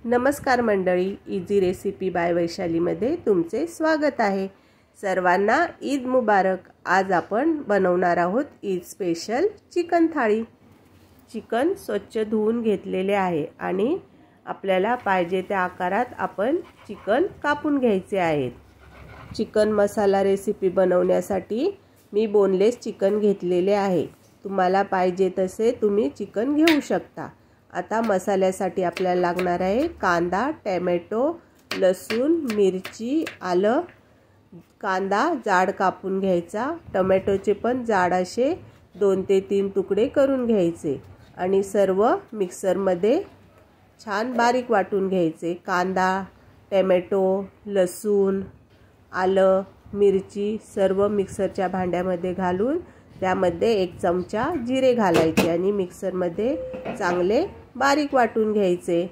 नमस्कार मंडळी, easy recipe bye वैशालीमध्ये तुमचे स्वागत आहे। सर्वांना ईद मुबारक। आज आपण बनवणार आहोत ईद स्पेशल चिकन थाळी। चिकन स्वच्छ धुवून घेतलेले आहे आणि आपल्याला पाहिजे त्या आकारात आपण चिकन कापून घ्यायचे आहे। चिकन मसाला रेसिपी बनवण्यासाठी मी बोनलेस चिकन घेतलेले आहे। तुम्हाला पाहिजे तसे तुम्ही चिकन घेऊ शकता। आता मसाल्यासाठी आपल्याला लागणार आहे कांदा, टोमॅटो, लसूण, मिरची, आलं। कांदा जाड कापून घ्यायचा, टोमॅटोचे पण जाड असे 2 ते 3 तुकडे करून घ्यायचे आणि सर्व मिक्सरमध्ये छान बारीक वाटून घ्यायचे। कांदा, टोमॅटो, लसूण, आलं, मिरची सर्व मिक्सरच्या भांड्यामध्ये घालून त्यामध्ये 1 चमचा जिरे घालायचे आणि मिक्सरमध्ये चांगले बारीक वाटून घ्यायचे।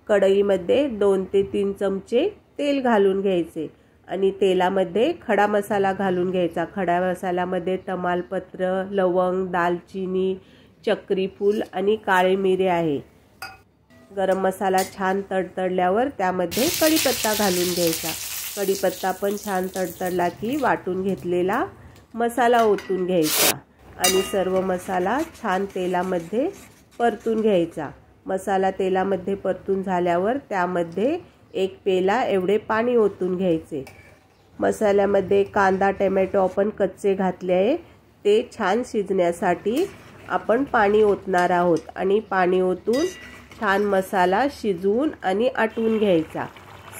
कढईमध्ये 2 ते 3 चमचे तेल घालून घ्यायचे आणि तेलामध्ये खडा मसाला घालून घ्यायचा। खडा मसाल्यामध्ये तमालपत्र, लवंग, दालचिनी, चक्री फूल आणि काळे मिरे आहे। गरम मसाला छान तडतडल्यावर त्यामध्ये कढीपत्ता घालून घ्यायचा। कढीपत्ता पण छान तडतडला की वाटून घेतलेला मसाला ओतून घ्यायचा आणि सर्व मसाला छान तेलामध्ये परतून घ्यायचा। मसाला तेलामध्ये परतून झाल्यावर त्यामध्ये 1 पेला एवढे पाणी ओतून घ्यायचे। मसाल्यामध्ये कांदा, टोमॅटो आपण कच्चे घातले आहे, ते छान शिजण्यासाठी आपण पाणी ओतणार आहोत आणि पाणी ओतून छान मसाला शिजवून आणि आटवून घ्यायचा।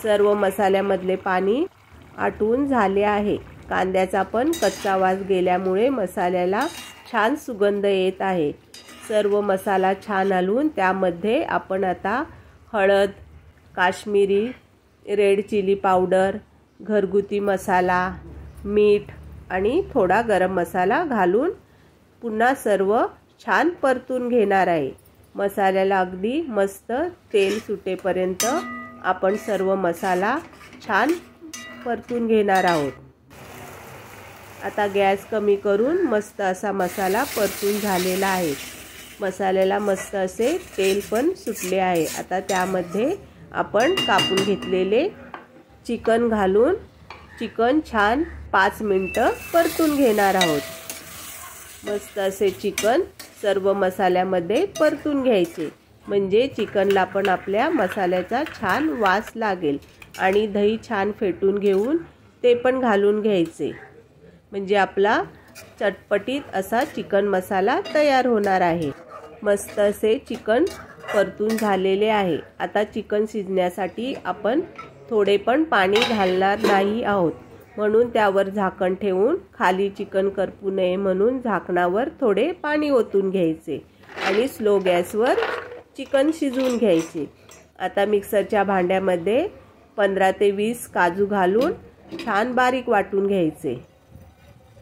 सर्व मसाल्यामधले पाणी आटवून झाले आहे। कांद्याचा पण कच्चा वास गेल्यामुळे मसाल्याला छान सुगंध येत आहे। सर्व मसाला छान हलवून त्यामध्ये आपण आता हळद, काश्मीरी रेड चिली पावडर, घरगुती मसाला, मीठ आणि थोडा गरम मसाला घालून पुन्हा सर्व छान परतून घेणार आहे। मसाल्याला अगदी मस्त तेल सुटेपर्यंत आपण सर्व मसाला छान परतून घेणार आहोत। आता गॅस कमी करून मस्त असा मसाला परतून झालेला आहे। मसाल्याला मस्त असे तेल पण सुटले आहे। आता त्यामध्ये आपण कापून घेतलेले चिकन घालून चिकन छान 5 मिनिटं परतून घेणार आहोत। मस्त असे चिकन सर्व मसाल्यामध्ये परतून घ्यायचे, म्हणजे चिकनला पण आपल्या मसाल्याचा छान वास लागेल आणि दही छान फेटून घेऊन ते पण घालून घ्यायचे, म्हणजे आपला चटपटीत असा चिकन मसाला तयार होणार आहे। मस्त असे चिकन परतून झालेले आहे। आता चिकन शिजण्यासाठी आपण थोडे पण पाणी घालणार नाही आहोत, म्हणून त्यावर झाकण ठेवून खाली चिकन करपू नये म्हणून झाकणावर थोडे पाणी ओतून घ्यायचे आणि स्लो गॅसवर चिकन शिजवून घ्यायचे। आता मिक्सरच्या भांड्यामध्ये 15 ते 20 काजू घालून छान बारीक वाटून घ्यायचे।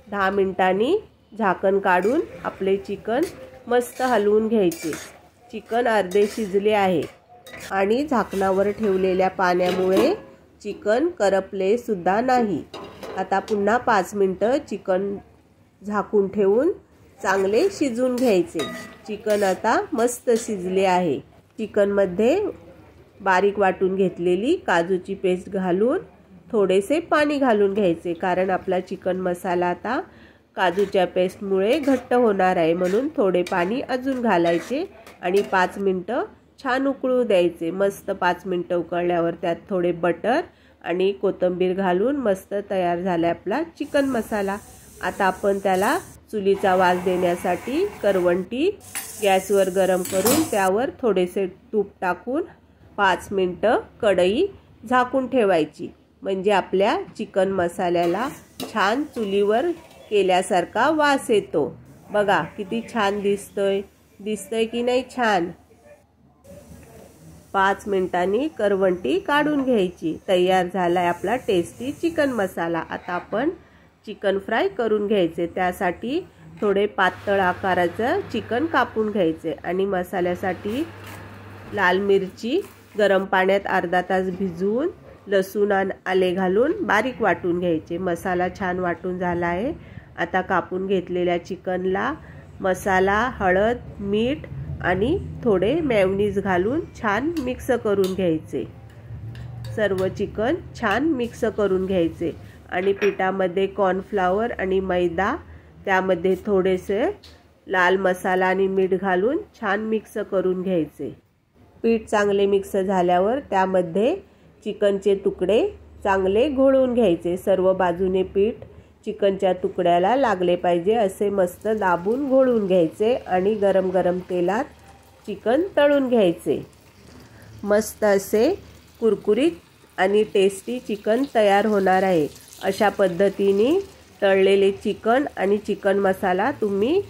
10 मिनिटांनी झाकण काढून आपले चिकन मस्त हलवून घ्यायचे। चिकन अर्धे शिजले आहे आणि झाकणावर ठेवलेल्या पाण्यामुळे चिकन करपले सुद्धा नाही। आता पुन्हा 5 मिनिटं चिकन झाकून ठेवून चांगले शिजवून घ्यायचे। चिकन आता मस्त शिजले आहे। चिकनमध्ये बारीक वाटून घेतलेली काजूची पेस्ट घालून थोडेसे पाणी घालून घ्यायचे, कारण आपला चिकन मसाला आता काजूच्या पेस्टमुळे घट्ट होणार आहे, म्हणून थोडे पाणी अजून घालायचे आणि 5 मिनिटं छान उकळू द्यायचे। मस्त 5 मिनिटं उकळल्यावर त्यात थोडे बटर आणि कोथिंबीर घालून मस्त तयार झाला आपला चिकन मसाला। आता आपण त्याला चुलीचा वास देण्यासाठी करवंटी गॅसवर गरम करून त्यावर थोडेसे तूप टाकून 5 मिनिटं कढई झाकून ठेवायची, म्हणजे आपल्या चिकन मसाल्याला छान चुलीवर केल्यासारखा वास येतो। बघा किती छान दिसतोय की नाही छान। 5 मिनिटांनी करवंटी काढून घ्यायची। तयार झालाय आपला टेस्टी चिकन मसाला। आता आपण चिकन फ्राय करून घ्यायचे। त्यासाठी थोडे पातळ आकाराचं चिकन कापून घ्यायचे आणि मसाल्यासाठी लाल मिरची गरम पाण्यात अर्धा तास भिजवून लसूण आणि आले घालून बारीक वाटून घ्यायचे। मसाला छान वाटून झाला आहे। आता कापून घेतलेल्या चिकनला मसाला, हळद, मीठ आणि थोडे मेयोनीज घालून छान मिक्स करून घ्यायचे। सर्व चिकन छान मिक्स करून घ्यायचे आणि पिठामध्ये कॉर्नफ्लॉवर आणि मैदा, त्यामध्ये थोडेसे लाल मसाला आणि मीठ घालून छान मिक्स करून घ्यायचे। पीठ चांगले मिक्स झाल्यावर त्यामध्ये चिकनचे तुकडे चांगले घोळून घ्यायचे। सर्व बाजूने पीठ चिकनच्या तुकड्याला लागले पाहिजे असे मस्त दाबून घोळून घ्यायचे आणि गरम गरम तेलात चिकन तळून घ्यायचे। मस्त असे कुरकुरीत आणि टेस्टी चिकन तयार होणार आहे। अशा पद्धतीने तळलेले चिकन आणि चिकन मसाला तुम्ही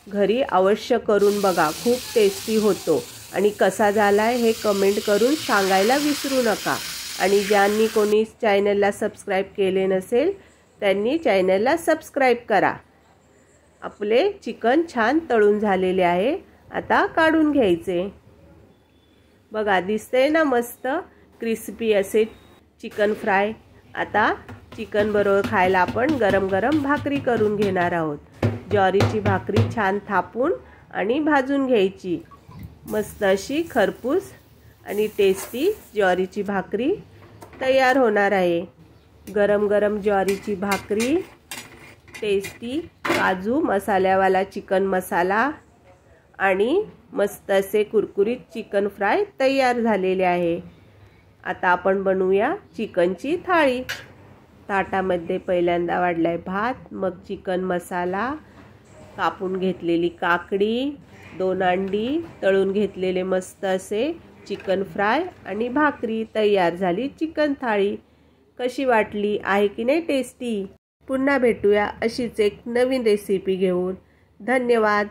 घरी अवश्य करून बघा, खूप टेस्टी होतो। आणि कसा झालाय हे कमेंट करून सांगायला विसरू नका। आणि ज्यांनी कोणी चॅनलला सबस्क्राईब केले नसेल त्यांनी चॅनलला सबस्क्राईब करा। आपले चिकन छान तळून झालेले आहे, आता काढून घ्यायचे। बघा दिसतंय ना मस्त क्रिस्पी असे चिकन फ्राय। आता चिकन बरोबर खायला आपण गरम गरम भाकरी करून घेणार आहोत। ज्वारीची भाकरी छान थापून आणि भाजून घ्यायची। मस्त अशी खरपूस आणि टेस्टी ज्वारीची भाकरी तयार होणार आहे। गरम गरम ज्वारीची भाकरी, टेस्टी काजू मसाल्यावाला चिकन मसाला आणि मस्त असे कुरकुरीत चिकन फ्राय तयार झालेले आहे। आता आपण बनवूया चिकनची थाळी। ताटामध्ये पहिल्यांदा वाढलाय भात, मग चिकन मसाला, कापून घेतलेली काकडी, 2 अंडी, तळून घेतलेले मस्त असे चिकन फ्राय आणि भाकरी। तयार झाली चिकन थाळी। कशी वाटली, आहे की नाही टेस्टी? पुन्हा भेटूया अशीच एक नवीन रेसिपी घेऊन। धन्यवाद।